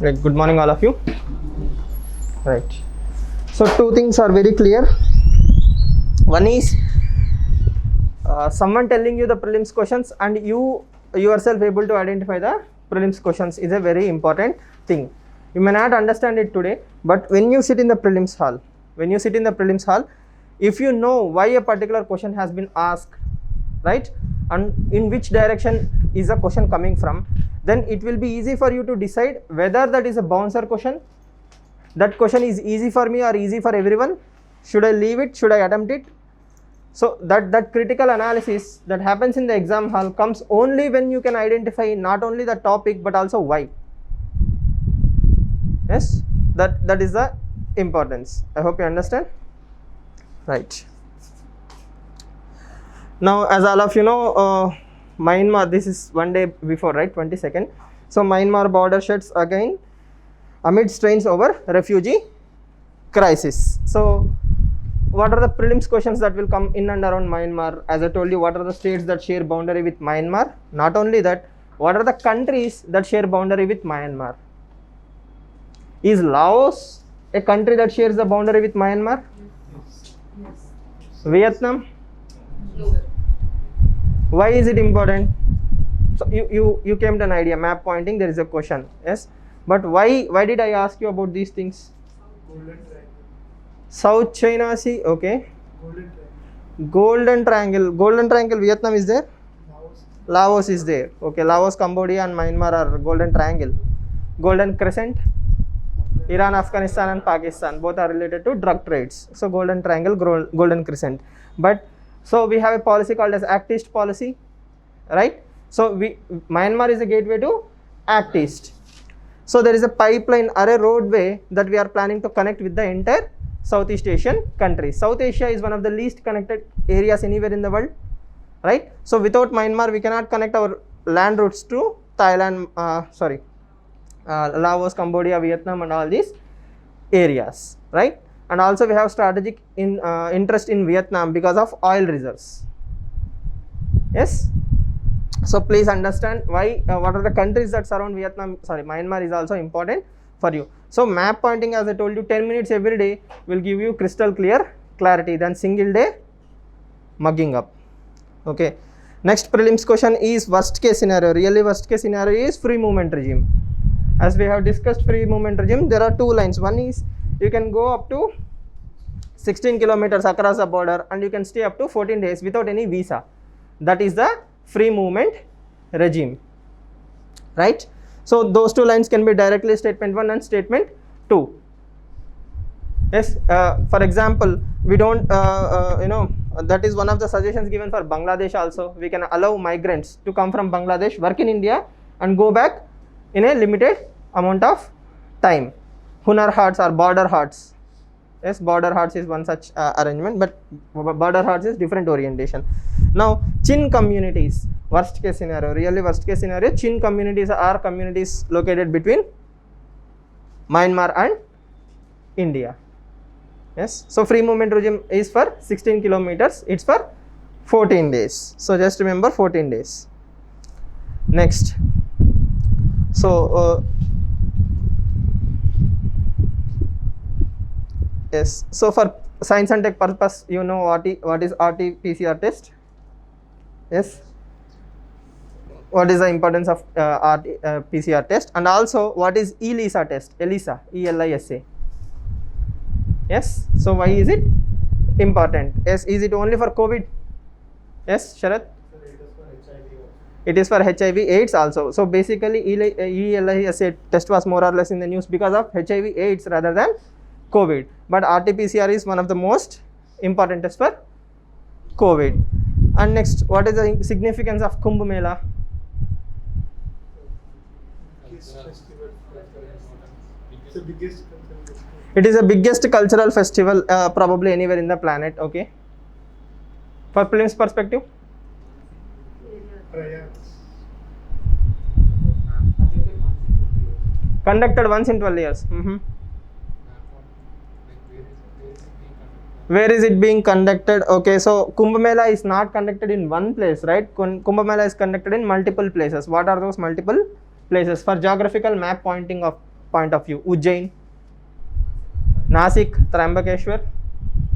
Right. Good morning, all of you. Right. So two things are very clear. One is someone telling you the prelims questions and you yourself able to identify the prelims questions is a very important thing. You may not understand it today, but when you sit in the prelims hall, if you know why a particular question has been asked, right, and in which direction is the question coming from, then it will be easy for you to decide whether that is a bouncer question, that question is easy for me or easy for everyone, should I leave it, should I attempt it. So that critical analysis that happens in the exam hall comes only when you can identify not only the topic but also why. Yes, that is the importance. I hope you understand. Right. Now, as all of you know, Myanmar, this is one day before, right, 22nd. So Myanmar border shuts again amid strains over refugee crisis. So what are the prelims questions that will come in and around Myanmar? As I told you, what are the states that share boundary with Myanmar? Not only that, what are the countries that share boundary with Myanmar? Is Laos a country that shares the boundary with Myanmar? Yes. Vietnam? No. Why is it important? So you came to an idea, map pointing, there is a question, yes. But why did I ask you about these things? Golden Triangle. South China Sea, okay. Golden Triangle. Golden Triangle, Vietnam is there? Laos. Laos is there, okay. Laos, Cambodia and Myanmar are Golden Triangle. Golden Crescent, Iran, Afghanistan and Pakistan, both are related to drug trades. So Golden Triangle, Golden Crescent. But so we have a policy called as Act East policy, right? So Myanmar is a gateway to Act East. So there is a pipeline or a roadway that we are planning to connect with the entire Southeast Asian countries. South Asia is one of the least connected areas anywhere in the world, right? So without Myanmar, we cannot connect our land routes to Thailand, Laos, Cambodia, Vietnam and all these areas, right? And also we have strategic interest in Vietnam because of oil reserves. Yes. So please understand why what are the countries that surround Myanmar is also important for you. So map pointing, as I told you, 10 minutes every day will give you crystal clear clarity than single day mugging up. Okay. Next prelims question is worst case scenario. Really worst case scenario is free movement regime. As we have discussed free movement regime, there are two lines. One is you can go up to 16 kilometers across the border and you can stay up to 14 days without any visa. That is the free movement regime, right? So those two lines can be directly statement 1 and statement 2. Yes, for example, we don't, that is one of the suggestions given for Bangladesh also. We can allow migrants to come from Bangladesh, work in India and go back in a limited amount of time. Hunar Hats or border huts. Yes, border huts is one such arrangement, but border huts is different orientation. Now, Chin communities, worst case scenario, really worst case scenario, Chin communities are communities located between Myanmar and India. Yes, so free movement regime is for 16 kilometers, it's for 14 days. So just remember 14 days. Next. So, yes, so for science and tech purpose, you know what is RT-PCR test? Yes. What is the importance of PCR test, and also what is ELISA test? ELISA, E-L-I-S-A. Yes. So why is it important? Yes. Is it only for COVID? Yes, Sharath? It is for HIV/AIDS also. So basically, ELISA test was more or less in the news because of HIV/AIDS rather than COVID. But RT-PCR is one of the most important tests for COVID. And next, what is the significance of Kumbh Mela? It is the biggest cultural festival probably anywhere in the planet. Okay. For prelims perspective? Conducted once in 12 years. Where is it being conducted? Okay, so Kumbh Mela is not conducted in one place, right? Kumbh Mela is conducted in multiple places. What are those multiple places? For geographical map pointing of point of view? Ujjain, Nasik, Trambakeshwar,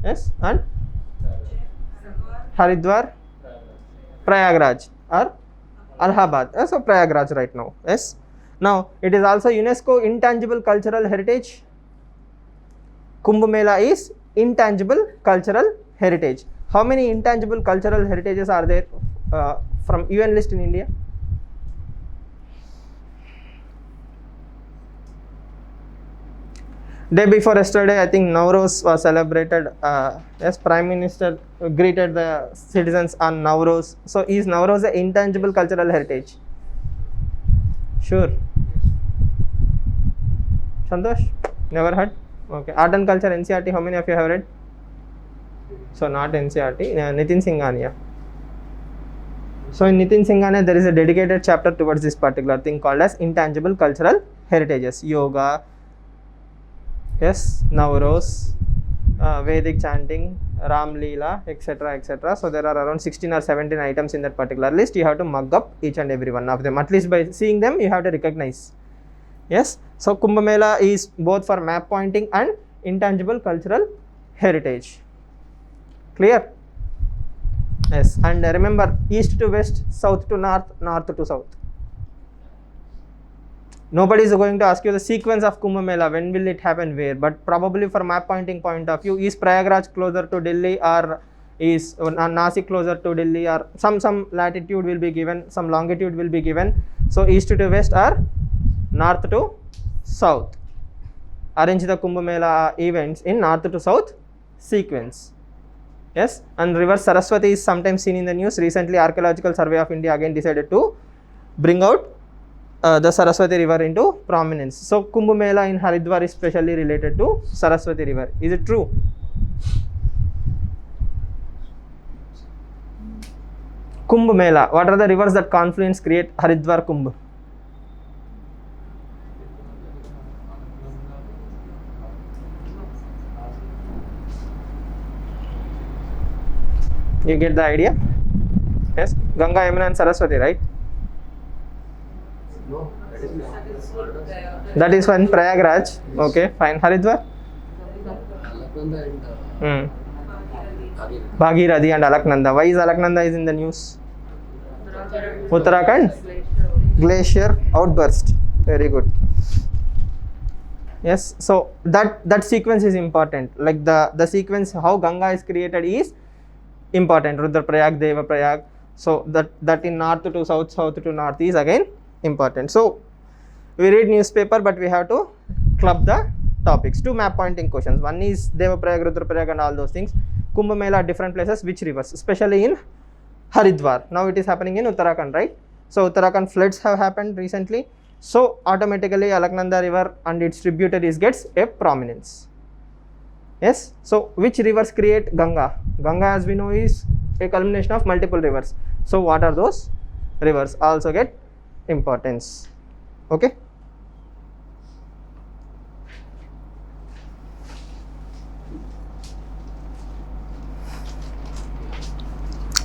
yes, and Haridwar, Prayagraj or Allahabad. So Prayagraj right now. Yes. Now it is also UNESCO intangible cultural heritage. Kumbh Mela is intangible cultural heritage. How many intangible cultural heritages are there from UN list in India? Day before yesterday, I think Nowruz was celebrated. Yes, Prime Minister greeted the citizens on Nowruz. So, is Nowruz an intangible cultural heritage? Sure. Santosh? Never heard? Okay. Art and Culture NCRT, how many of you have read? So, not NCRT, Nitin Singhania. So, in Nitin Singhania, there is a dedicated chapter towards this particular thing called as intangible cultural heritages. Yoga, yes, Nowruz, Vedic chanting, Ram Leela, etc., etc. So there are around 16 or 17 items in that particular list. You have to mug up each and every one of them. At least by seeing them, you have to recognize. Yes. So Kumbh Mela is both for map pointing and intangible cultural heritage. Clear? Yes. And remember, east to west, south to north, north to south. Nobody is going to ask you the sequence of Kumbh Mela, when will it happen, where, but probably for map pointing point of view, is Prayagraj closer to Delhi or is Nasik closer to Delhi, or some latitude will be given, some longitude will be given. So east to west or north to south. Arrange the Kumbh Mela events in north to south sequence. Yes, and river Saraswati is sometimes seen in the news. Recently, Archaeological Survey of India again decided to bring out the Saraswati river into prominence. So Kumbh Mela in Haridwar is specially related to Saraswati river. Is it true? Kumbh Mela. What are the rivers that confluence create Haridwar Kumbh? You get the idea? Yes, Ganga, Yamuna and Saraswati, right? No, That is one Prayagraj. Okay, fine. Haridwar? Bhagirathi and Alaknanda. Why is Alaknanda is in the news? Uttarakhand glacier outburst. Very good. Yes, so that sequence is important. Like the sequence how Ganga is created is important. Rudraprayag, Devaprayag. So that in north to south, south to north is again important. So we read newspaper, but we have to club the topics. Two map pointing questions. One is Devaprayag, Rudraprayag and all those things. Kumbh Mela at different places, which rivers? Especially in Haridwar. Now it is happening in Uttarakhand, right? So Uttarakhand floods have happened recently. So automatically Alaknanda river and its tributaries gets a prominence. Yes. So which rivers create Ganga? Ganga, as we know, is a culmination of multiple rivers. So what are those rivers? Also get importance. Okay.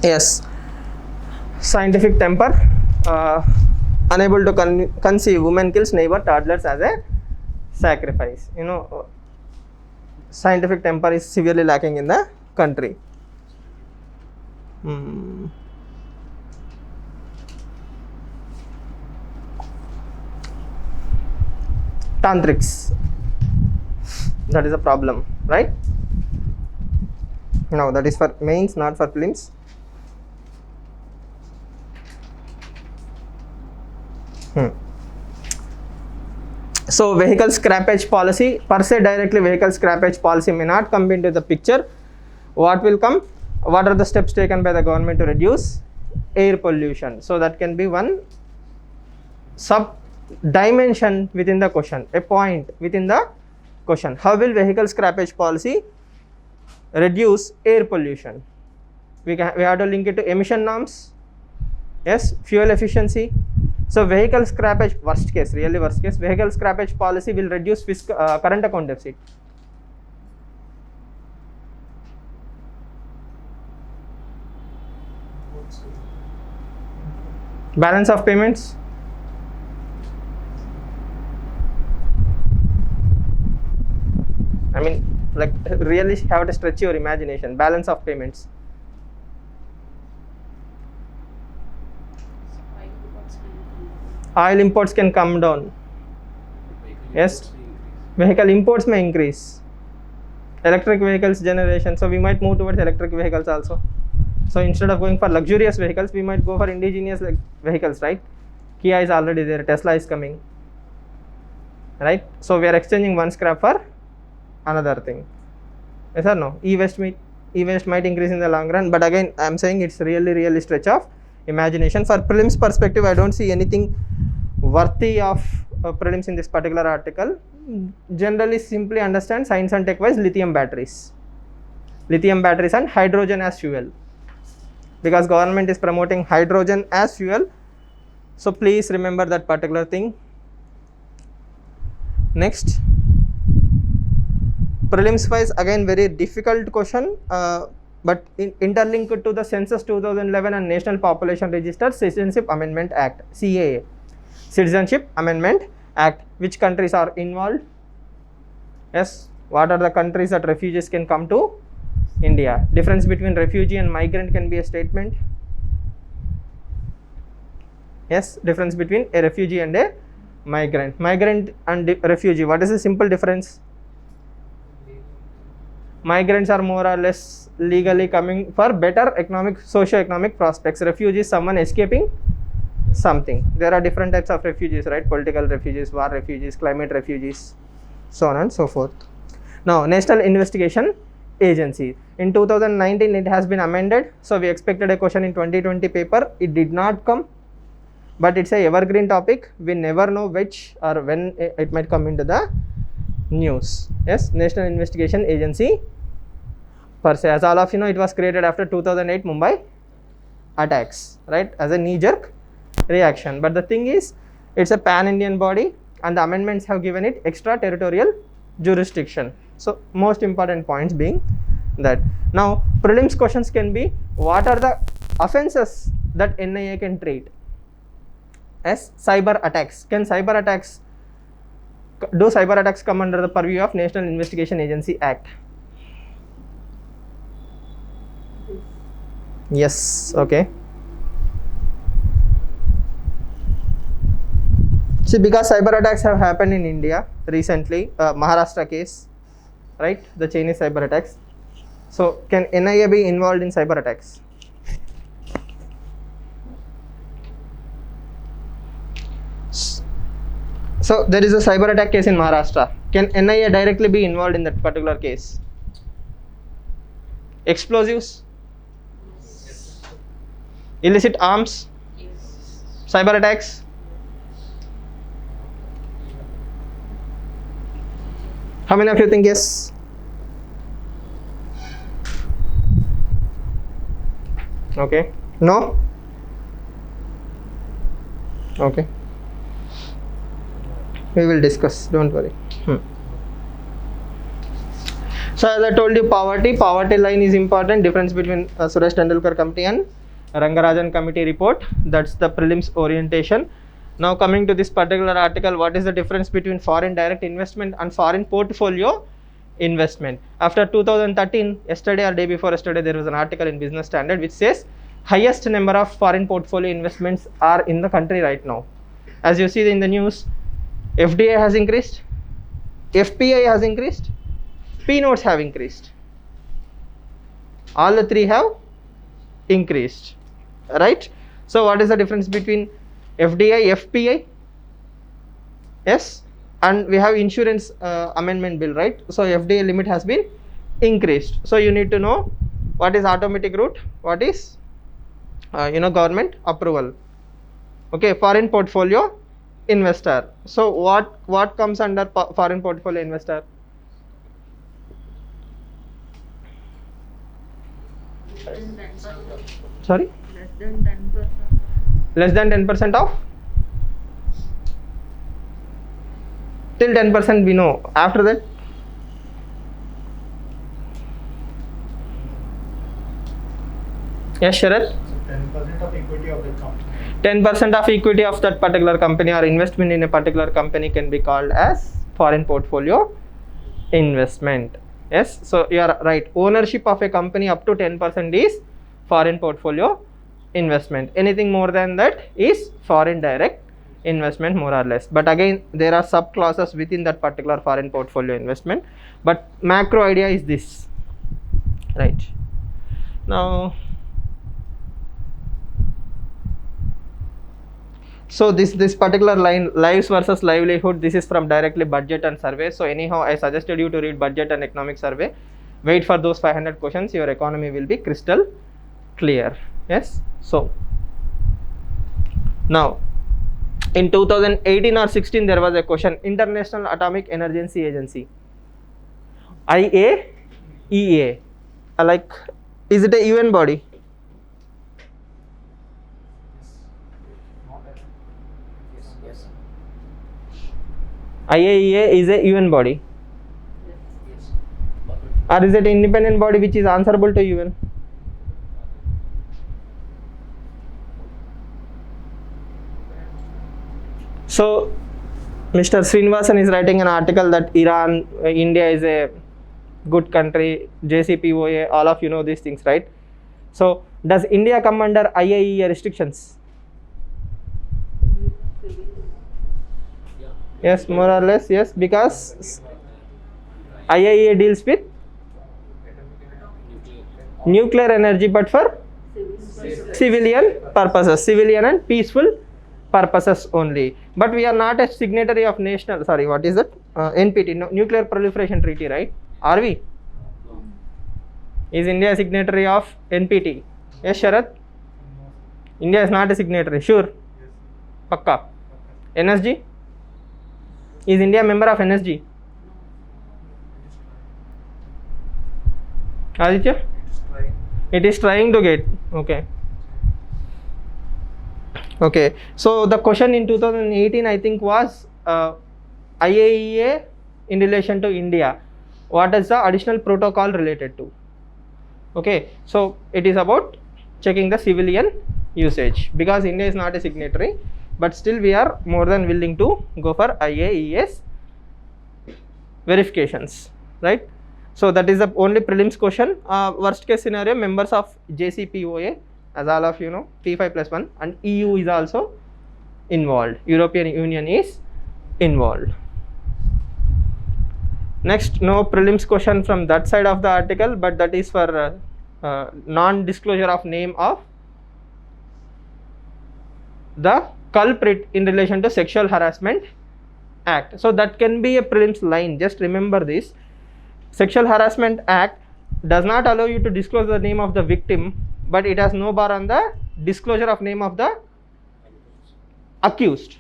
Yes. Scientific temper. Unable to conceive, woman kills neighbor toddlers as a sacrifice. You know, scientific temper is severely lacking in the country. Tantrics. That is a problem, right? Now that is for mains, not for prelims. So vehicle scrappage policy, per se directly vehicle scrappage policy may not come into the picture. What will come? What are the steps taken by the government to reduce air pollution? So that can be one sub dimension within the question, a point within the question. How will vehicle scrappage policy reduce air pollution? We have to link it to emission norms. Yes, fuel efficiency. So vehicle scrappage, worst case, really worst case, vehicle scrappage policy will reduce current account deficit. Balance of payments. I mean, like really have to stretch your imagination. Balance of payments. Oil imports can come down. Yes. Vehicle imports may increase. Electric vehicles generation. So we might move towards electric vehicles also. So instead of going for luxurious vehicles, we might go for indigenous vehicles, right? Kia is already there. Tesla is coming. Right? So we are exchanging one scrap for another thing. Yes or no? E-waste might increase in the long run, but again I am saying it's really stretch of imagination. For prelims perspective, I don't see anything worthy of prelims in this particular article. Generally, simply understand science and tech wise lithium batteries and hydrogen as fuel, because government is promoting hydrogen as fuel. So please remember that particular thing. Next, prelims wise, again very difficult question, but interlinked to the Census 2011 and National Population Register Citizenship Amendment Act, CAA, Citizenship Amendment Act. Which countries are involved? Yes, what are the countries that refugees can come to? India. Difference between refugee and migrant can be a statement. Yes, difference between a refugee and a migrant. Migrant and refugee, what is the simple difference? Migrants are more or less legally coming for better socio-economic prospects. Refugee is someone escaping something. There are different types of refugees, right? Political refugees, war refugees, climate refugees, so on and so forth. Now, National Investigation Agency. In 2019, it has been amended. So we expected a question in 2020 paper. It did not come, but it's a evergreen topic. We never know which or when it might come into the news. Yes, National Investigation Agency per se. As all of you know, it was created after 2008 Mumbai attacks, right, as a knee-jerk reaction. But the thing is, it's a pan-Indian body and the amendments have given it extraterritorial jurisdiction. So most important points being that. Now prelims questions can be, what are the offenses that NIA can treat? As cyber attacks. Do cyber attacks come under the purview of National Investigation Agency Act? Yes. Okay. See, because cyber attacks have happened in India recently, Maharashtra case, right? The Chinese cyber attacks. So can NIA be involved in cyber attacks? So there is a cyber attack case in Maharashtra. Can NIA directly be involved in that particular case? Explosives? Yes. Illicit arms? Yes. Cyber attacks? How many of you think yes? Okay. No? Okay. We will discuss, don't worry. So as I told you, poverty line is important. Difference between Suresh Tendulkar committee and Rangarajan committee report. That's the prelims orientation. Now coming to this particular article, what is the difference between foreign direct investment and foreign portfolio investment? After 2013, yesterday or day before yesterday, there was an article in Business Standard which says highest number of foreign portfolio investments are in the country right now. As you see in the news, FDI has increased, FPI has increased, P notes have increased. All the three have increased, right? So what is the difference between FDI, FPI? Yes, and we have insurance amendment bill, right? So FDI limit has been increased. So you need to know what is automatic route, what is government approval. Okay, foreign portfolio investor. So what comes under foreign portfolio investor? Sorry? Less than 10% of? Till 10% we know. After that? Yes, Sharat? 10% of equity of the company. 10% of equity of that particular company or investment in a particular company can be called as foreign portfolio investment. Yes, so you are right. Ownership of a company up to 10% is foreign portfolio investment. Anything more than that is foreign direct investment, more or less. But again, there are sub clauses within that particular foreign portfolio investment. But macro idea is this, right? Now, so this particular line, lives versus livelihood, this is from directly budget and survey. So anyhow, I suggested you to read budget and economic survey. Wait for those 500 questions, your economy will be crystal clear. Yes, so now in 2018 or 16 there was a question, International Atomic Energy Agency, IAEA, like, is it a UN body? IAEA is a UN body, or is it an independent body which is answerable to UN? So Mr. Srinivasan is writing an article that Iran, India is a good country, JCPOA, all of you know these things, right? So does India come under IAEA restrictions? Yes, more or less, yes, because IAEA deals with nuclear energy, but for civilian purposes, civilian and peaceful purposes only. But we are not a signatory of national, sorry, what is that? NPT, Nuclear Proliferation Treaty, right? Are we? Is India a signatory of NPT? Yes, Sharad? India is not a signatory, sure? Pakka. NSG? Is India a member of NSG? Aditya? It is trying to get, okay. Okay, so the question in 2018 I think was IAEA in relation to India, what is the additional protocol related to? Okay, so it is about checking the civilian usage, because India is not a signatory, but still we are more than willing to go for IAEA's verifications, right? So that is the only prelims question. Worst case scenario, members of JCPOA, as all of you know, P5+1, and EU is also involved, European Union is involved. Next, no prelims question from that side of the article, but that is for non-disclosure of name of the culprit in relation to Sexual Harassment Act. So that can be a prelims line, just remember this. Sexual Harassment Act does not allow you to disclose the name of the victim, but it has no bar on the disclosure of name of the accused.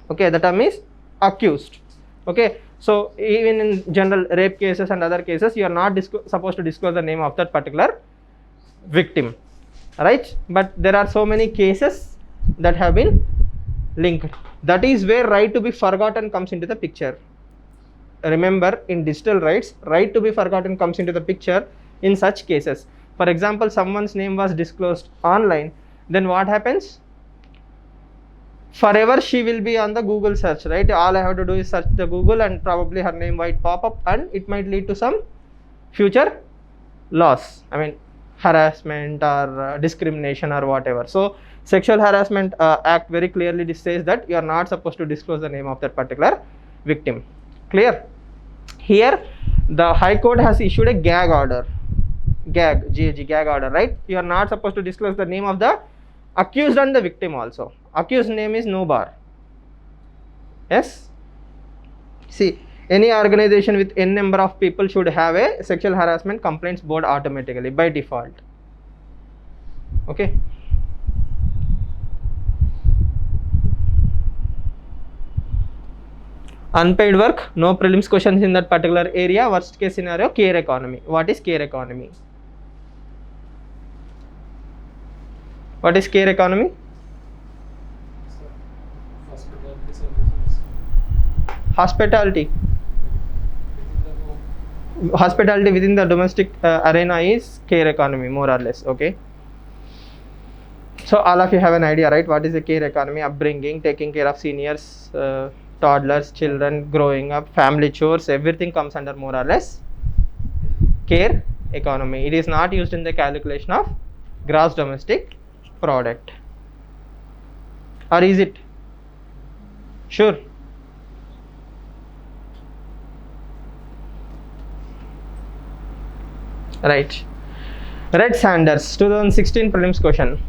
Okay, the term is accused. Okay, so even in general rape cases and other cases, you are not supposed to disclose the name of that particular victim, right? But there are so many cases that have been linked. That is where right to be forgotten comes into the picture. Remember, in digital rights, right to be forgotten comes into the picture in such cases. For example, someone's name was disclosed online, then what happens? Forever she will be on the Google search, right? All I have to do is search the Google and probably her name might pop up, and it might lead to some future loss. I mean, harassment or discrimination or whatever. So Sexual Harassment Act very clearly says that you are not supposed to disclose the name of that particular victim. Clear? Here the High Court has issued a gag order, gag order, right? You are not supposed to disclose the name of the accused and the victim also. Accused name is no bar. Yes, see, any organization with n number of people should have a sexual harassment complaints board automatically by default. Okay, unpaid work, no prelims questions in that particular area. Worst case scenario, care economy. What is care economy? What is care economy? Hospitality. Hospitality within the domestic arena is care economy, more or less. Okay, so all of you have an idea, right? What is the care economy? Upbringing, taking care of seniors, toddlers, children growing up, family chores, everything comes under more or less care economy. It is not used in the calculation of gross domestic product. Or is it? Sure. Right. Red Sanders, 2016 prelims question.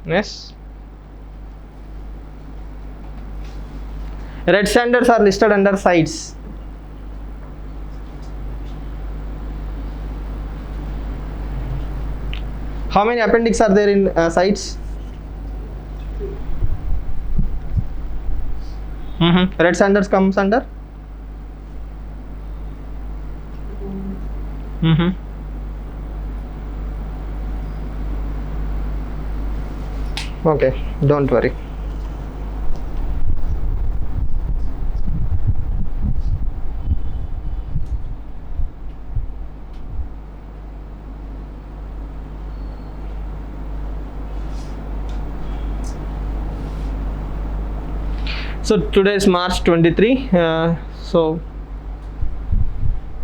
Yes. Red Sanders are listed under sites. How many appendix are there in sites? Red Sanders comes under? Okay, don't worry. So today is March 23. So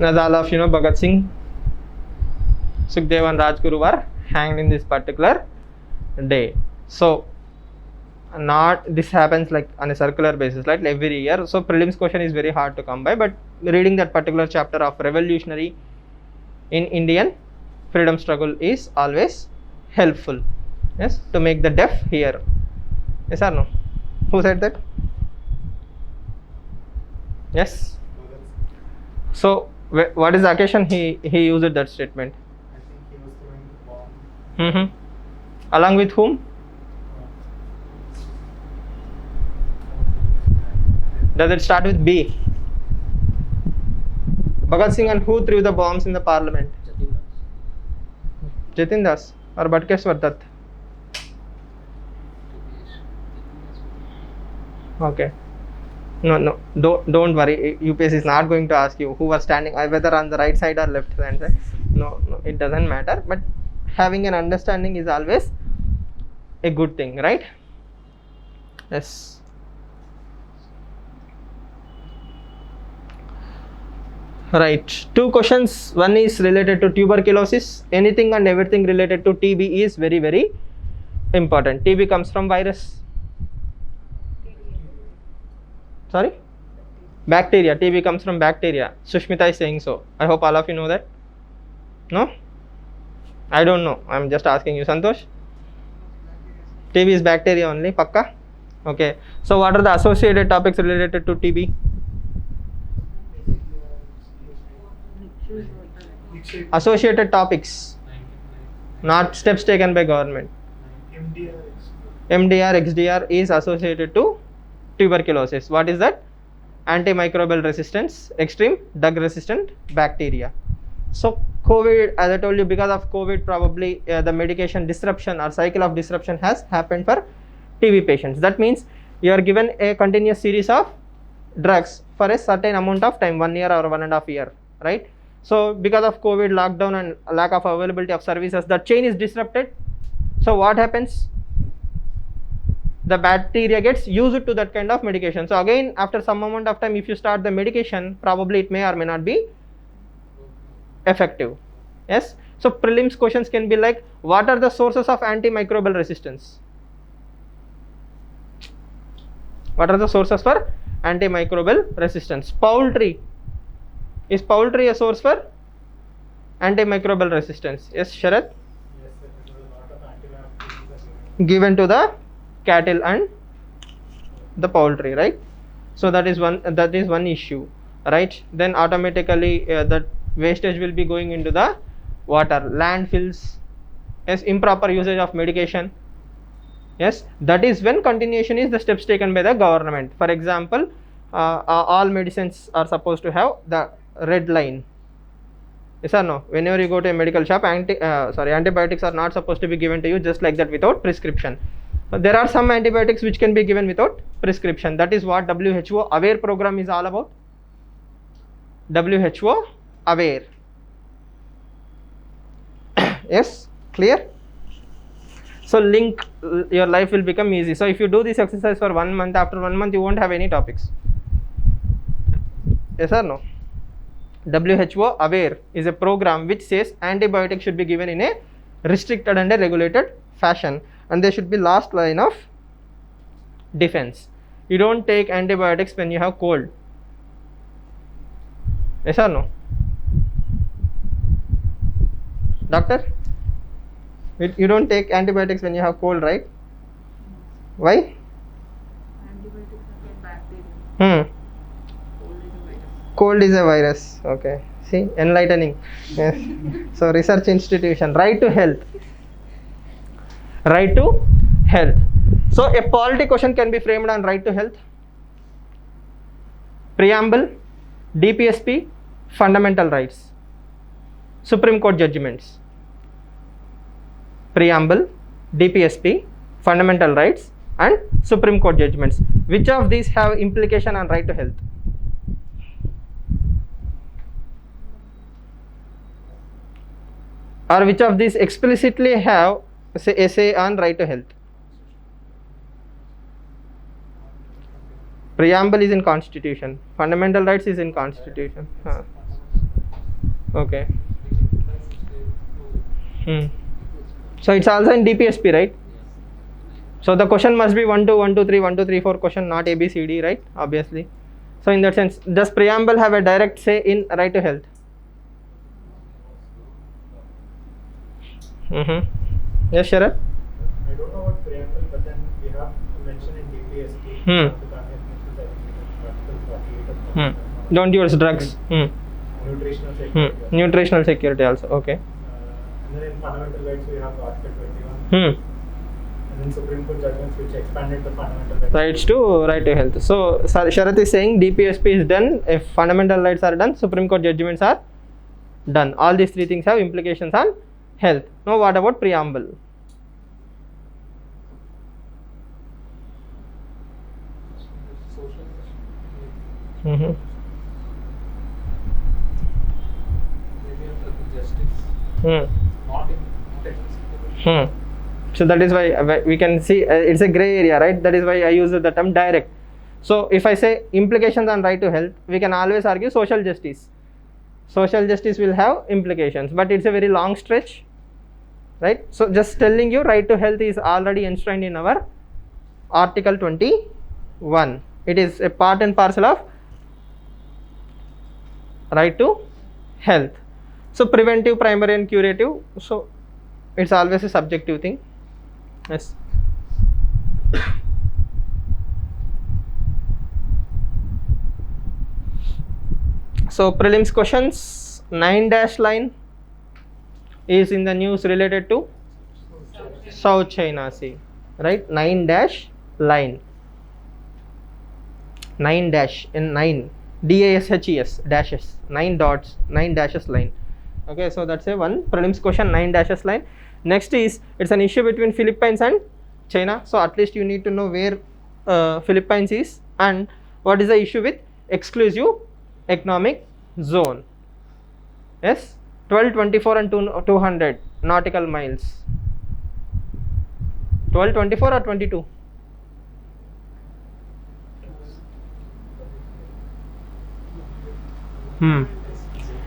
as all of you know, Bhagat Singh, Sukhdev and Rajguru were hanged in this particular day. So this happens like on a circular basis, like every year. So prelims question is very hard to come by, but reading that particular chapter of revolutionary in Indian freedom struggle is always helpful. Yes, to make the deaf hear. Yes or no? Who said that? Yes. So what is the occasion he used that statement? I think he was throwing the bomb. Along with whom? Does it start with B? Bhagat Singh and who threw the bombs in the parliament? Jatin Das or Bhatkeshwar Dutt? Okay. No, don't worry. UPS is not going to ask you who was standing whether on the right side or left hand side. No, it doesn't matter. But having an understanding is always a good thing, right? Yes. Right. Two questions. One is related to tuberculosis. Anything and everything related to TB is very, very important. TB comes from virus. Sorry? Bacteria. TB comes from bacteria. Sushmita is saying so. I hope all of you know that. No? I don't know. I'm just asking you. Santosh? TB is bacteria only. Pakka? Okay. So what are the associated topics related to TB? Associated topics. Not steps taken by government. MDR, XDR is associated to tuberculosis. What is that? Antimicrobial resistance, extreme drug resistant bacteria. So COVID, as I told you, because of COVID, probably the medication disruption or cycle of disruption has happened for TB patients. That means you are given a continuous series of drugs for a certain amount of time, 1 year or 1.5 years, right? So because of COVID, lockdown and lack of availability of services, the chain is disrupted. So what happens? The bacteria gets used to that kind of medication. So again, after some amount of time, if you start the medication, probably it may or may not be effective. Yes. So prelims questions can be like, what are the sources of antimicrobial resistance? What are the sources for antimicrobial resistance? Poultry. Is poultry a source for antimicrobial resistance? Yes, Sharad? Yes, sir. There was a lot of antibiotics Given to the cattle and the poultry, right? So that is one issue, right? Then automatically that wastage will be going into the water, landfills. Yes, improper usage of medication. Yes, that is when continuation is the steps taken by the government. For example, all medicines are supposed to have the red line. Yes or no? Whenever you go to a medical shop, antibiotics are not supposed to be given to you just like that without prescription. There are some antibiotics which can be given without prescription. That is what WHO AWARE program is all about. WHO AWARE. Yes, clear? So link, your life will become easy. So if you do this exercise for 1 month, after 1 month you won't have any topics. Yes or no? WHO aware is a program which says antibiotics should be given in a restricted and a regulated fashion, and they should be last line of defense. You don't take antibiotics when you have cold. Yes or no? Doctor? You don't take antibiotics when you have cold, right? Why? Antibiotics against bacteria. Cold is a virus. Okay. See, enlightening. Yes. So research institution. Right to health. Right to health. So a polity question can be framed on right to health. Preamble, DPSP, fundamental rights. Supreme Court judgments. Preamble, DPSP, fundamental rights, and Supreme Court judgments. Which of these have implication on right to health? Or which of these explicitly have a say on right to health? Preamble is in Constitution. Fundamental rights is in Constitution. Okay. So it's also in DPSP, right? So the question must be 1 2 1 2 3 1 2 3 4 question, not A B C D, right? Obviously. So in that sense, does preamble have a direct say in right to health? Yes, Sharad? I don't know what preamble, but then we have mentioned in DPSP. Don't use drugs. Nutritional security. Nutritional security also. Okay. And then in fundamental rights we have Article 21. And then Supreme Court judgments which expanded the fundamental rights. Rights to right to health. So Sharath is saying DPSP is done. If fundamental rights are done, Supreme Court judgments are done. All these three things have implications on health. Now what about preamble? So that is why we can see it's a gray area, right? That is why I use the term direct. So if I say implications on right to health, we can always argue social justice. Social justice will have implications, but it's a very long stretch, right? So just telling you right to health is already enshrined in our Article 21. It is a part and parcel of right to health. So preventive, primary and curative, so it's always a subjective thing. Yes. So prelims questions, 9- line is in the news related to South China Sea, right? 9- line, 9- in 9 DASHES dashes, 9 dots, 9 dashes line. Okay, so that's a one prelims question, 9 dashes line. Next is, it's an issue between Philippines and China. So at least you need to know where Philippines is and what is the issue with exclusive economic zone. Yes, 12, 24 and 200 nautical miles. 12, 24 or 22?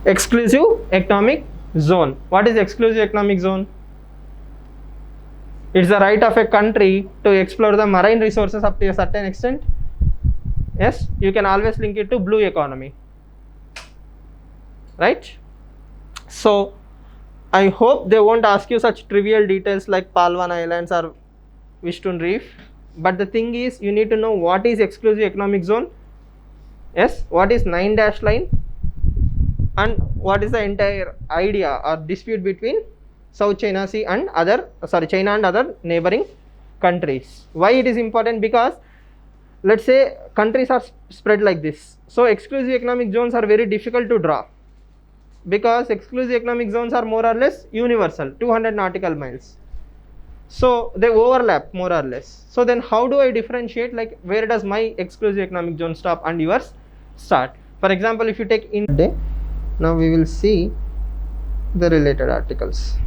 Exclusive economic zone. What is exclusive economic zone? It's the right of a country to explore the marine resources up to a certain extent. Yes, you can always link it to blue economy, right? So I hope they won't ask you such trivial details like Palwan Islands or Wishtun Reef, but the thing is you need to know what is exclusive economic zone, yes, what is 9- line, and what is the entire idea or dispute between South China Sea and China and other neighboring countries. Why it is important? Because let's say countries are spread like this, so exclusive economic zones are very difficult to draw, because exclusive economic zones are more or less universal, 200 nautical miles, so they overlap more or less. So then how do I differentiate, like where does my exclusive economic zone stop and yours start? For example, if you take India, now we will see the related articles.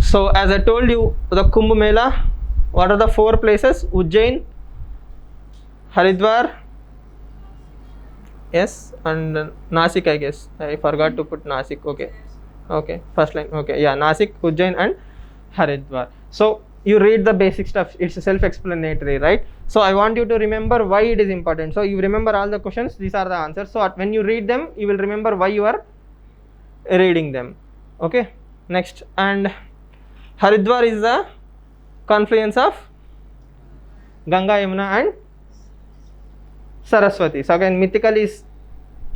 So as I told you, the Kumbh Mela, what are the 4 places? Ujjain, Haridwar, yes, and Nasik, I guess. I forgot to put Nasik. Okay, first line. Okay, yeah, Nasik, Ujjain, and Haridwar. So you read the basic stuff. It's self-explanatory, right? So I want you to remember why it is important. So you remember all the questions. These are the answers. So when you read them, you will remember why you are reading them. Okay. Next, and Haridwar is the confluence of Ganga, Yamuna, and Saraswati. So again, mythical is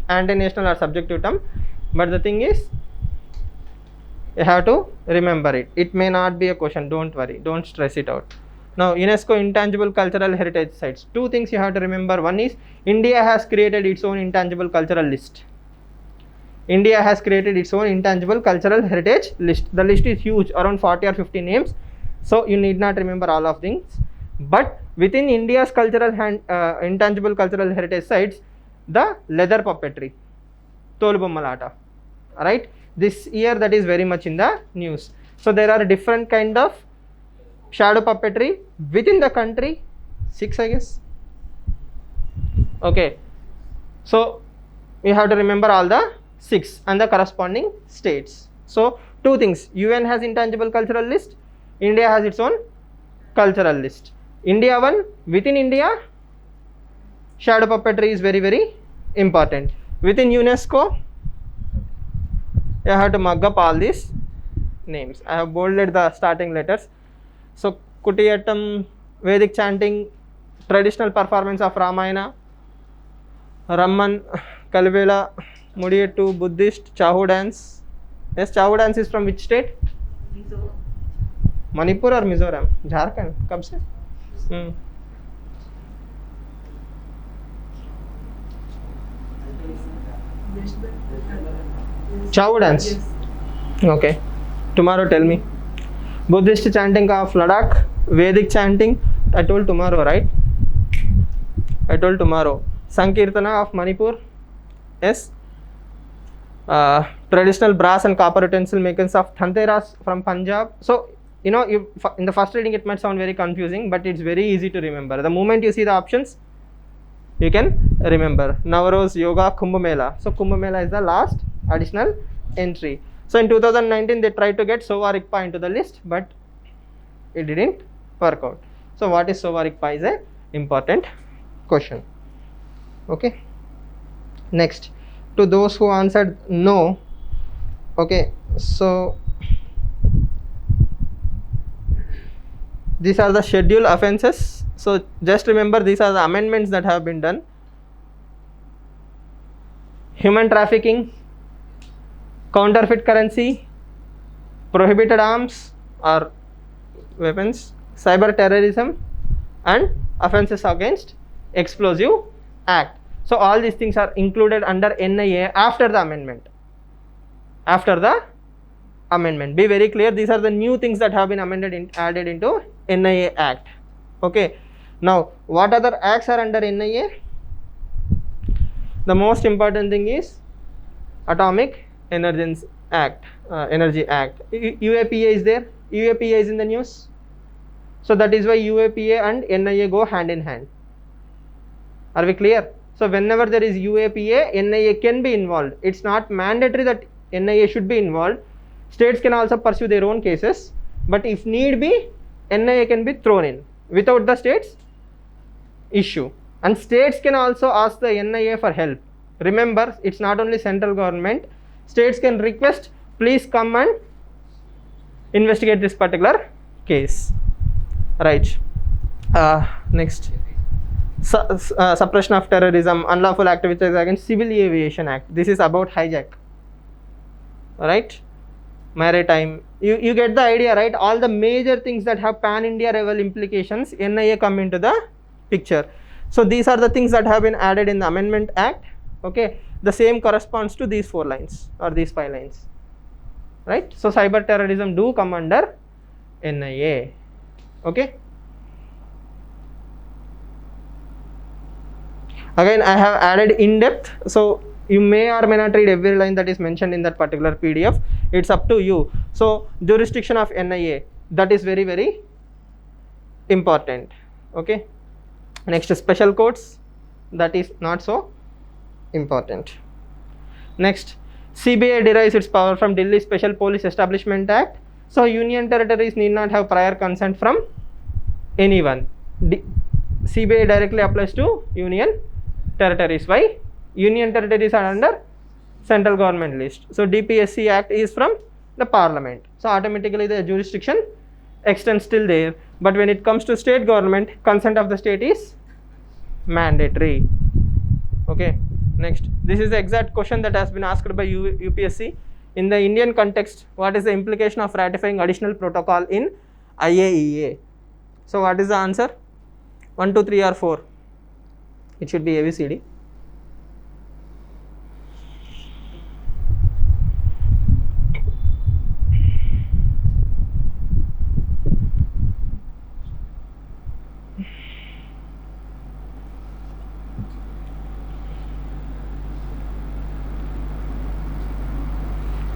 anti-national or subjective term, but the thing is, you have to remember it. It may not be a question. Don't worry. Don't stress it out. Now, UNESCO Intangible Cultural Heritage Sites. 2 things you have to remember. One is India has created its own intangible cultural list. India has created its own intangible cultural heritage list. The list is huge, around 40 or 50 names. So you need not remember all of things. But within India's intangible cultural heritage sites, the leather puppetry, Tolubommalata, right? This year that is very much in the news. So there are different kind of shadow puppetry within the country, 6 I guess. Okay, so you have to remember all the 6 and the corresponding states. So 2 things, UN has intangible cultural list, India has its own cultural list. India one, within India, shadow puppetry is very, very important. Within UNESCO, you have to mug up all these names. I have bolded the starting letters. So Kutiyattam, Vedic chanting, traditional performance of Ramayana, Ramman, Kalvela, Mudiyattu, Buddhist, Chahu dance. Yes, Chahu dance is from which state? Mizo. Manipur or Mizoram? Jharkhand. Kab se? Chahu dance. Yes. Okay. Tomorrow tell me. Buddhist chanting of Ladakh, Vedic chanting. I told tomorrow, right? I told tomorrow. Sankirtana of Manipur. Yes. Traditional brass and copper utensil makers of Dhanteras from Punjab. So, you know, in the first reading it might sound very confusing, but it's very easy to remember. The moment you see the options, you can remember. Navaroz, Yoga, Kumbh Mela. So Kumbh Mela is the last additional entry. So in 2019 they tried to get Sowa Rigpa into the list, but it didn't work out. So what is Sowa Rigpa is a important question. Okay. Next, to those who answered no. Okay, so these are the schedule offences. So just remember, these are the amendments that have been done. Human trafficking, counterfeit currency, prohibited arms or weapons, cyber terrorism, and offences against explosive act. So all these things are included under NIA after the amendment. After the amendment, be very clear, these are the new things that have been added into NIA Act. Okay, now what other acts are under NIA? The most important thing is Atomic Energy Act. UAPA is there. UAPA is in the news. So that is why UAPA and NIA go hand in hand. Are we clear? So whenever there is UAPA, NIA can be involved. It's not mandatory that NIA should be involved. States can also pursue their own cases, but if need be, NIA can be thrown in without the state's issue. And states can also ask the NIA for help. Remember, it's not only central government. States can request, please come and investigate this particular case. Right. Next. Suppression of terrorism, unlawful activities against Civil Aviation Act. This is about hijack. Alright. Maritime. You get the idea, right? All the major things that have pan-India level implications, NIA come into the picture. So these are the things that have been added in the Amendment Act. Okay. The same corresponds to these 4 lines or these 5 lines. Right. So cyber terrorism do come under NIA. Okay. Again, I have added in depth. So You may or may not read every line that is mentioned in that particular PDF. It's up to you. So jurisdiction of NIA, that is very, very important. Okay. Next, special courts, that is not so important. Next, CBI derives its power from Delhi Special Police Establishment Act. So union territories need not have prior consent from anyone. CBI directly applies to union territories. Why? Union territories are under central government list. So DPSC Act is from the parliament. So automatically the jurisdiction extends till there. But when it comes to state government, consent of the state is mandatory. Okay. Next, this is the exact question that has been asked by UPSC. In the Indian context, what is the implication of ratifying additional protocol in IAEA? So what is the answer? 1, 2, 3 or 4? It should be ABCD.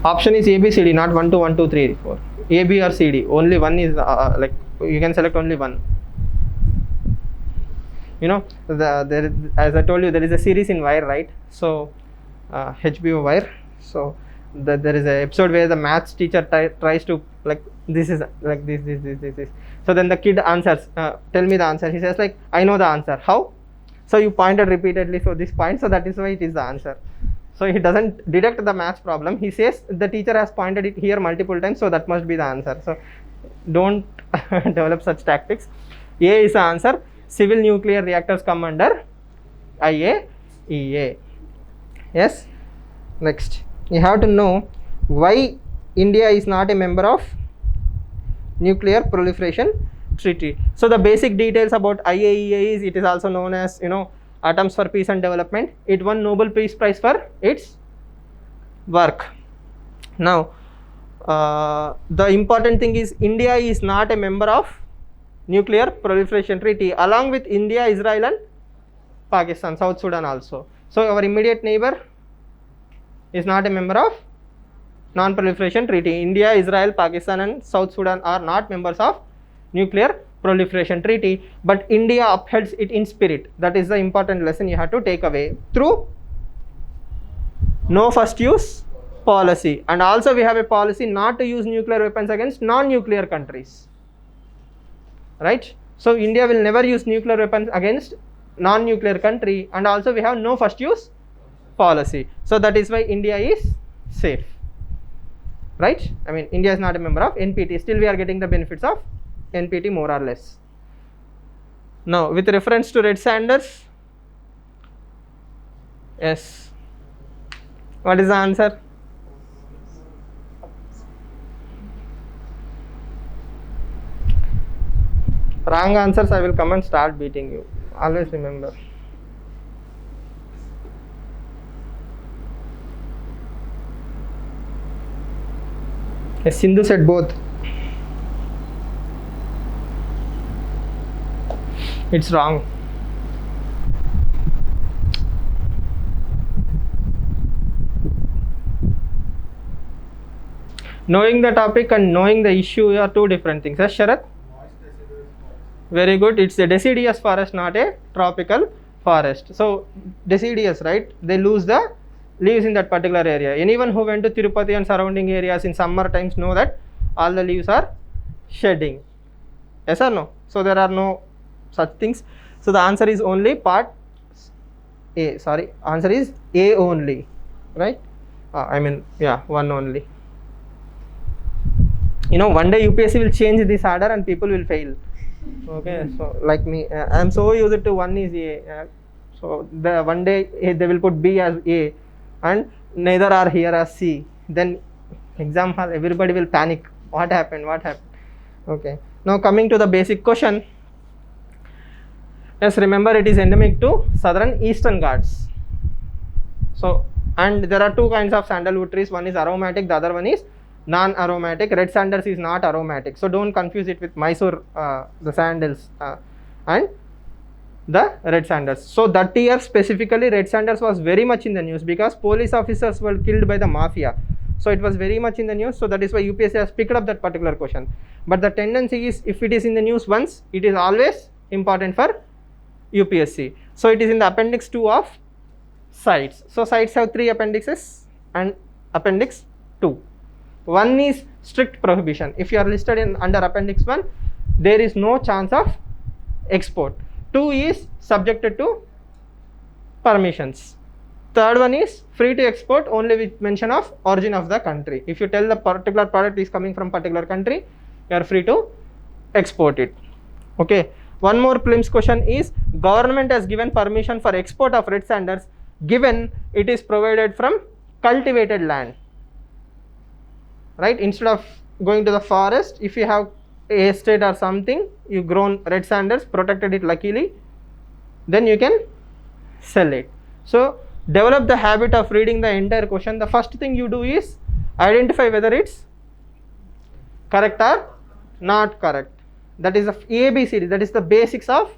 Option is ABCD, not 1, 2, 1, 2, 3, 4. A, B or C, D. Only one is like you can select only one. You know, there, as I told you, there is a series in Wire, right? So HBO Wire. So there is an episode where the maths teacher tries to, like, this is like this. So then the kid answers, tell me the answer. He says like, I know the answer. How? So you pointed repeatedly for this point, so that is why it is the answer. So he doesn't deduct the maths problem. He says the teacher has pointed it here multiple times, so that must be the answer. So don't develop such tactics. A is the answer. Civil nuclear reactors come under IAEA. Yes. Next, you have to know why India is not a member of Nuclear Proliferation Treaty. So the basic details about IAEA is, it is also known as, you know, Atoms for Peace and Development. It won Nobel Peace Prize for its work. Now, the important thing is India is not a member of Nuclear Proliferation Treaty, along with India, Israel and Pakistan, South Sudan also. So our immediate neighbor is not a member of Non-Proliferation Treaty. India, Israel, Pakistan and South Sudan are not members of Nuclear Proliferation Treaty, but India upholds it in spirit. That is the important lesson you have to take away through no first use policy. And also we have a policy not to use nuclear weapons against non-nuclear countries, right? So India will never use nuclear weapons against non-nuclear country, and also we have no first use policy. So that is why India is safe, right? I mean, India is not a member of NPT, still we are getting the benefits of NPT more or less. Now with reference to Red Sanders, yes, what is the answer? Wrong answers, I will come and start beating you. Always remember. Yes, Sindhu said both. It's wrong. Knowing the topic and knowing the issue are two different things. Yes, Sharath? Very good. It's a deciduous forest, not a tropical forest. So deciduous, right? They lose the leaves in that particular area. Anyone who went to Tirupati and surrounding areas in summer times know that all the leaves are shedding. Yes or no? So there are no such things. So the answer is only part A. Sorry, answer is A only, right? I mean, yeah, one only. You know, one day UPSC will change this order and people will fail. Okay, so like me, I am so used to one is A. So the one day they will put B as A and neither are here as C. Then exam hall, everybody will panic. What happened? What happened? Okay. Now coming to the basic question. Yes, remember it is endemic to southern Eastern Ghats. So, and there are two kinds of sandalwood trees. One is aromatic, the other one is non-aromatic. Red Sanders is not aromatic, so don't confuse it with Mysore, the sandals. And the Red Sanders. So that year specifically, Red Sanders was very much in the news because police officers were killed by the mafia. So it was very much in the news. So that is why UPSC has picked up that particular question. But the tendency is, if it is in the news once, it is always important for UPSC. So it is in the appendix 2 of CITES. So CITES have 3 appendices and appendix 2. One is strict prohibition. If you are listed in under appendix 1, there is no chance of export. 2 is subjected to permissions. Third one is free to export only with mention of origin of the country. If you tell the particular product is coming from particular country, you are free to export it. Okay. One more prelims question is, government has given permission for export of Red Sanders given it is provided from cultivated land. Right? Instead of going to the forest, if you have a estate or something, you grown Red Sanders, protected it luckily, then you can sell it. So develop the habit of reading the entire question. The first thing you do is identify whether it's correct or not correct. That is the ABCD, that is the basics of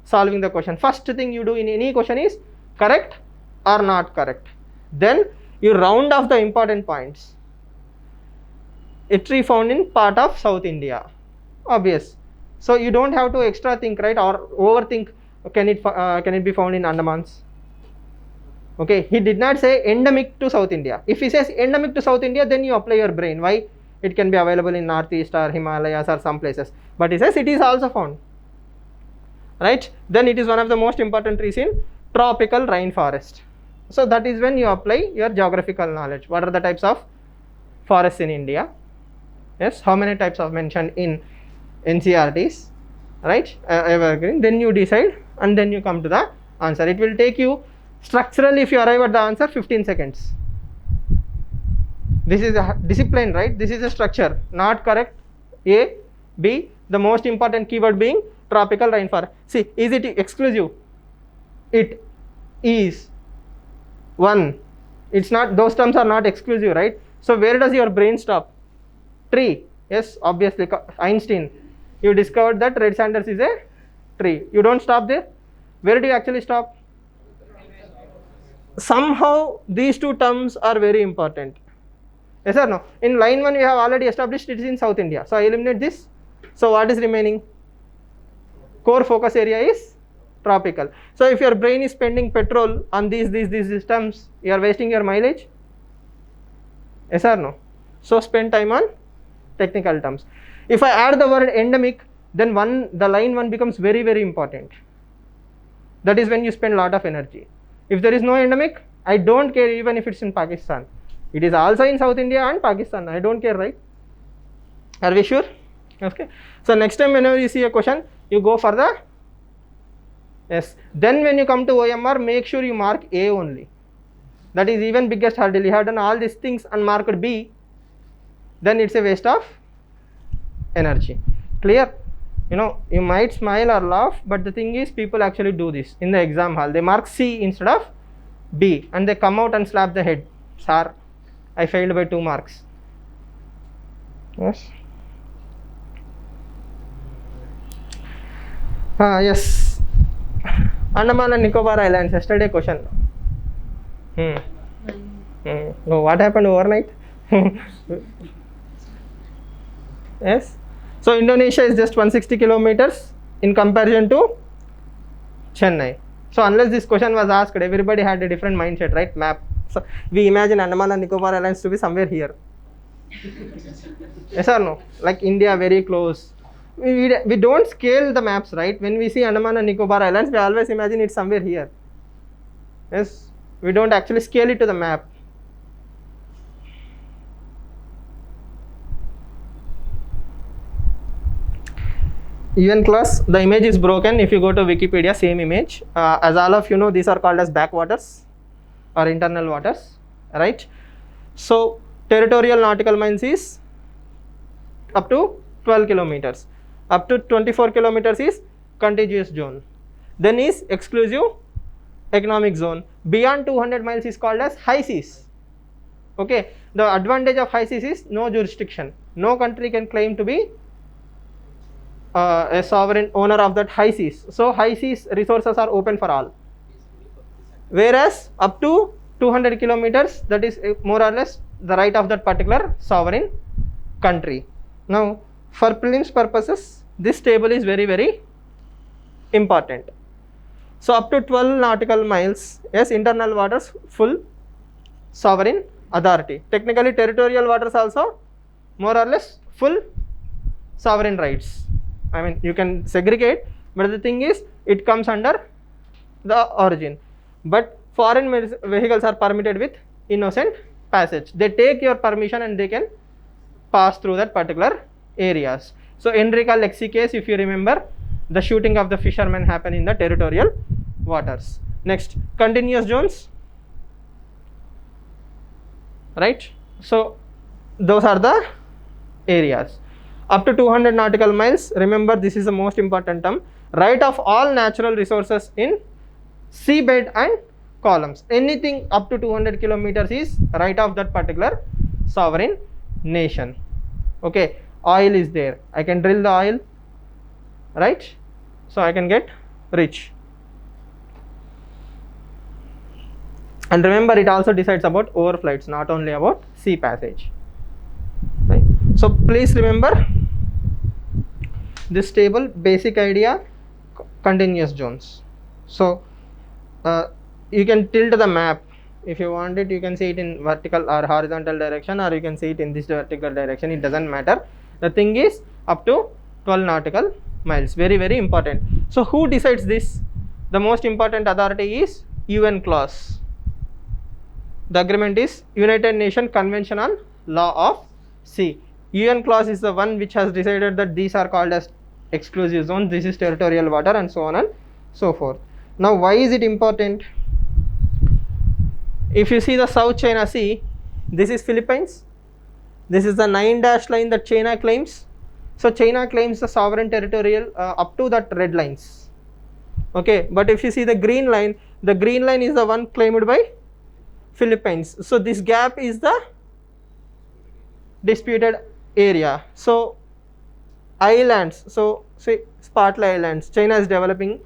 solving the question. First thing you do in any question is correct or not correct. Then you round off the important points. A tree found in part of South India, obvious. So you don't have to extra think, right, or overthink. Can it be found in Andamans? Okay, he did not say endemic to South India. If he says endemic to South India, then you apply your brain. Why? It can be available in Northeast or Himalayas or some places. But he says it is also found. Right? Then it is one of the most important trees in tropical rainforest. So that is when you apply your geographical knowledge. What are the types of forests in India? Yes, how many types are mentioned in NCERTs? Right? Evergreen. Then you decide and then you come to the answer. It will take you structurally, if you arrive at the answer, 15 seconds. This is a discipline, right? This is a structure. Not correct. A, B, the most important keyword being tropical rainforest. See, is it exclusive? It is. One. It's not, those terms are not exclusive, right? So where does your brain stop? Tree. Yes, obviously, Einstein. You discovered that Red Sanders is a tree. You don't stop there. Where do you actually stop? Somehow these two terms are very important. Yes or no? In line 1 we have already established it is in South India. So I eliminate this. So what is remaining? Core focus area is tropical. So if your brain is spending petrol on these terms, you are wasting your mileage. Yes or no? So spend time on technical terms. If I add the word endemic, then the line 1 becomes very, very important. That is when you spend a lot of energy. If there is no endemic, I don't care even if it's in Pakistan. It is also in South India and Pakistan. I don't care, right? Are we sure? Okay. So next time whenever you see a question, you go for the yes. Then when you come to OMR, make sure you mark A only. That is even biggest hurdle. You have done all these things and marked B, then it's a waste of energy. Clear? You know, you might smile or laugh, but the thing is people actually do this in the exam hall. They mark C instead of B and they come out and slap the head. Sir, I failed by 2 marks. Yes. Yes. Andaman and Nicobar Islands, yesterday question. No, what happened overnight? Yes. So Indonesia is just 160 kilometers in comparison to Chennai. So unless this question was asked, everybody had a different mindset, right? Map. So we imagine Andaman and Nicobar Islands to be somewhere here. Yes or no? Like India very close. We don't scale the maps, right? When we see Andaman and Nicobar Islands, we always imagine it's somewhere here. Yes, we don't actually scale it to the map. Even class, the image is broken. If you go to Wikipedia, same image. As all of you know, these are called as backwaters or internal waters, right? So territorial nautical miles is up to 12 kilometers. Up to 24 kilometers is contiguous zone. Then is exclusive economic zone. Beyond 200 miles is called as high seas. Okay. The advantage of high seas is no jurisdiction. No country can claim to be a sovereign owner of that high seas. So high seas resources are open for all. Whereas up to 200 kilometers, that is more or less the right of that particular sovereign country. Now, for prelims purposes, this table is very, very important. So up to 12 nautical miles, yes, internal waters, full sovereign authority. Technically, territorial waters also more or less full sovereign rights. I mean, you can segregate, but the thing is, it comes under the origin. But foreign vehicles are permitted with innocent passage. They take your permission and they can pass through that particular areas. So Enrica Lexi case, if you remember, the shooting of the fishermen happened in the territorial waters. Next, continuous zones, right? So those are the areas. Up to 200 nautical miles, remember this is the most important term, right of all natural resources in seabed and columns. Anything up to 200 kilometers is right of that particular sovereign nation. Okay, oil is there, I can drill the oil, right? So I can get rich. And remember, it also decides about overflights, not only about sea passage, right? So please remember this table, basic idea, continuous zones. So you can tilt the map if you want it. You can see it in vertical or horizontal direction, or you can see it in this vertical direction, it doesn't matter. The thing is up to 12 nautical miles, very, very important. So who decides this? The most important authority is UN clause. The agreement is United Nations Convention on Law of Sea. UN clause is the one which has decided that these are called as exclusive zones, this is territorial water, and so on and so forth. Now why is it important? If you see the South China Sea, this is Philippines, this is the 9 dash line that China claims. So China claims the sovereign territorial up to that red lines. Okay, but if you see the green line is the one claimed by Philippines. So this gap is the disputed area. So islands, so say Spratly Islands, China is developing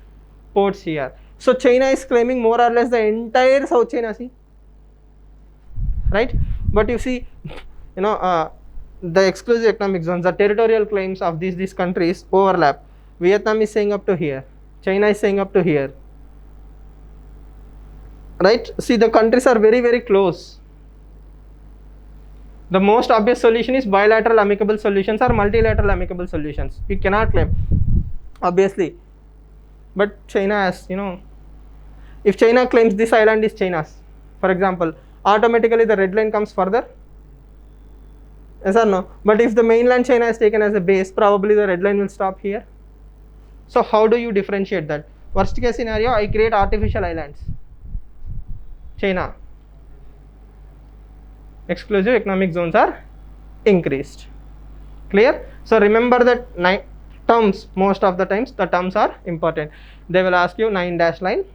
ports here. So China is claiming more or less the entire South China Sea, right? But you see, you know, the exclusive economic zones, the territorial claims of these countries overlap. Vietnam is saying up to here, China is saying up to here, right? See, the countries are very, very close. The most obvious solution is bilateral amicable solutions or multilateral amicable solutions. You cannot claim, obviously. But China has, you know, if China claims this island is China's, for example, automatically the red line comes further. Yes or no? But if the mainland China is taken as a base, probably the red line will stop here. So how do you differentiate that? Worst case scenario, I create artificial islands. China. Exclusive economic zones are increased. Clear? So remember that terms, most of the times the terms are important. They will ask you 9 dash line.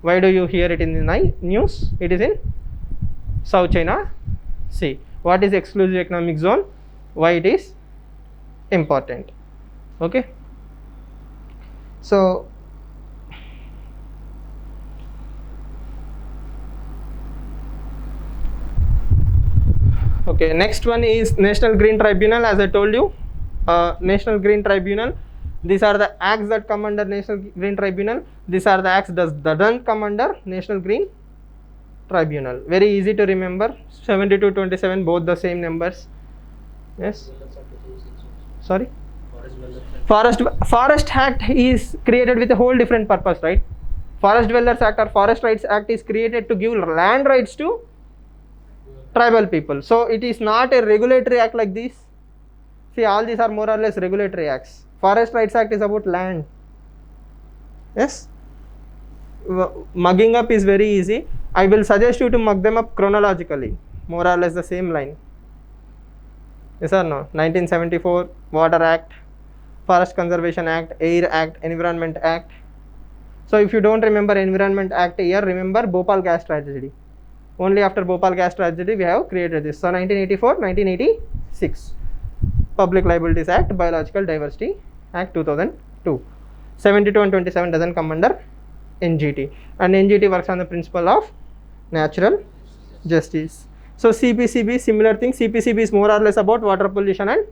Why do you hear it in the news? It is in South China Sea. What is exclusive economic zone? Why it is important? Okay. So okay, next one is National Green Tribunal. As I told you, National Green Tribunal, these are the acts that come under National Green Tribunal. These are the acts that doesn't come under National Green Tribunal. Very easy to remember. 7227, both the same numbers. Yes. Sorry. Forest Act is created with a whole different purpose, right? Forest Dwellers Act or Forest Rights Act is created to give land rights to tribal people. So it is not a regulatory act like this. See, all these are more or less regulatory acts. Forest Rights Act is about land. Yes. Mugging up is very easy. I will suggest you to mug them up chronologically, more or less the same line. Yes or no? 1974 Water Act, Forest Conservation Act, Air Act, Environment Act. So if you don't remember Environment Act year, remember Bhopal gas tragedy. Only after Bhopal gas tragedy we have created this. So 1984, 1986. Public Liabilities Act, Biological Diversity Act 2002. 72 and 27 doesn't come under NGT, and NGT works on the principle of natural justice. So CPCB, similar thing. CPCB is more or less about water pollution and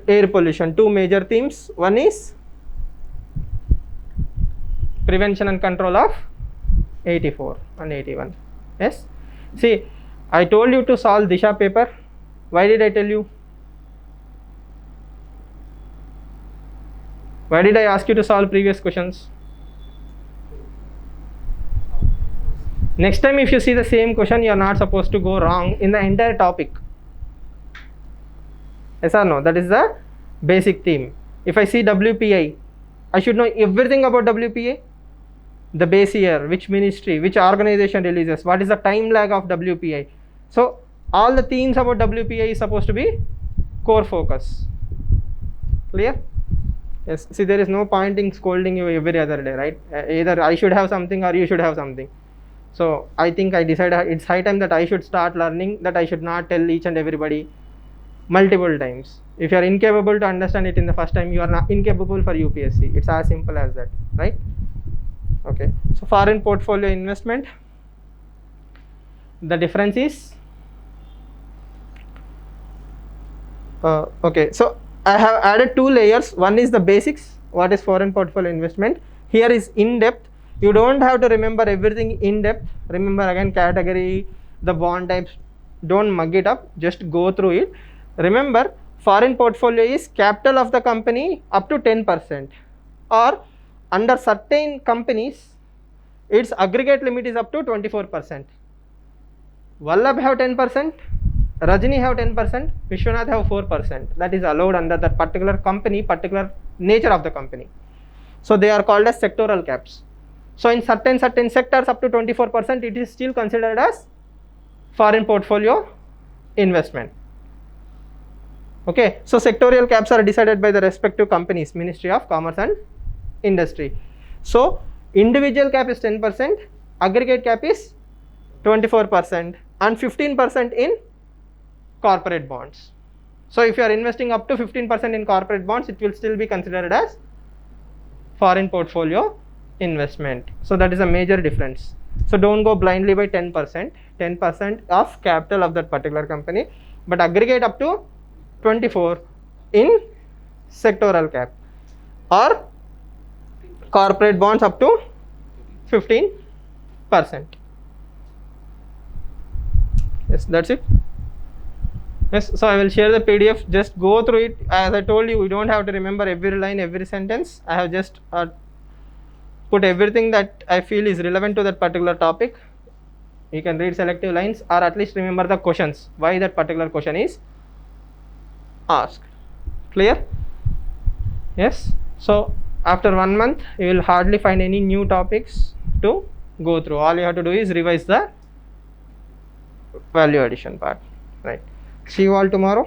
air pollution. Two major themes. One is prevention and control of 84 and 81. Yes. See, I told you to solve Disha paper. Why did I tell you? Why did I ask you to solve previous questions? Next time if you see the same question, you are not supposed to go wrong in the entire topic. Yes or no? That is the basic theme. If I see WPI, I should know everything about WPI. The base year, which ministry, which organization releases, what is the time lag of WPI. So all the themes about WPI is supposed to be core focus. Clear? Yes. See, there is no point in scolding you every other day, right? Either I should have something or you should have something. So I think I decided it's high time that I should start learning, that I should not tell each and everybody multiple times. If you are incapable to understand it in the first time, you are not incapable for UPSC. It's as simple as that, right? Okay. So foreign portfolio investment, the difference is okay. So I have added two layers. One is the basics, what is foreign portfolio investment. Here is in depth. You don't have to remember everything in depth. Remember again category, the bond types. Don't mug it up, just go through it. Remember, foreign portfolio is capital of the company up to 10%, or under certain companies its aggregate limit is up to 24%. Vallabh have 10%, Rajini have 10%, Vishwanath have 4%. That is allowed under that particular company, particular nature of the company. So they are called as sectoral caps. So in certain sectors up to 24%, it is still considered as foreign portfolio investment. Okay, so sectorial caps are decided by the respective companies, Ministry of Commerce and Industry. So individual cap is 10%, aggregate cap is 24%, and 15% in corporate bonds. So if you are investing up to 15% in corporate bonds, it will still be considered as foreign portfolio investment. So that is a major difference. So don't go blindly by 10% of capital of that particular company, but aggregate up to 24 in sectoral cap, or corporate bonds up to 15%. Yes, that's it. Yes, so I will share the PDF, just go through it. As I told you, we don't have to remember every line, every sentence. I have just put everything that I feel is relevant to that particular topic. You can read selective lines, or at least remember the questions, why that particular question is asked. Clear? Yes. So after 1 month, you will hardly find any new topics to go through. All you have to do is revise the value addition part, right? See you all tomorrow.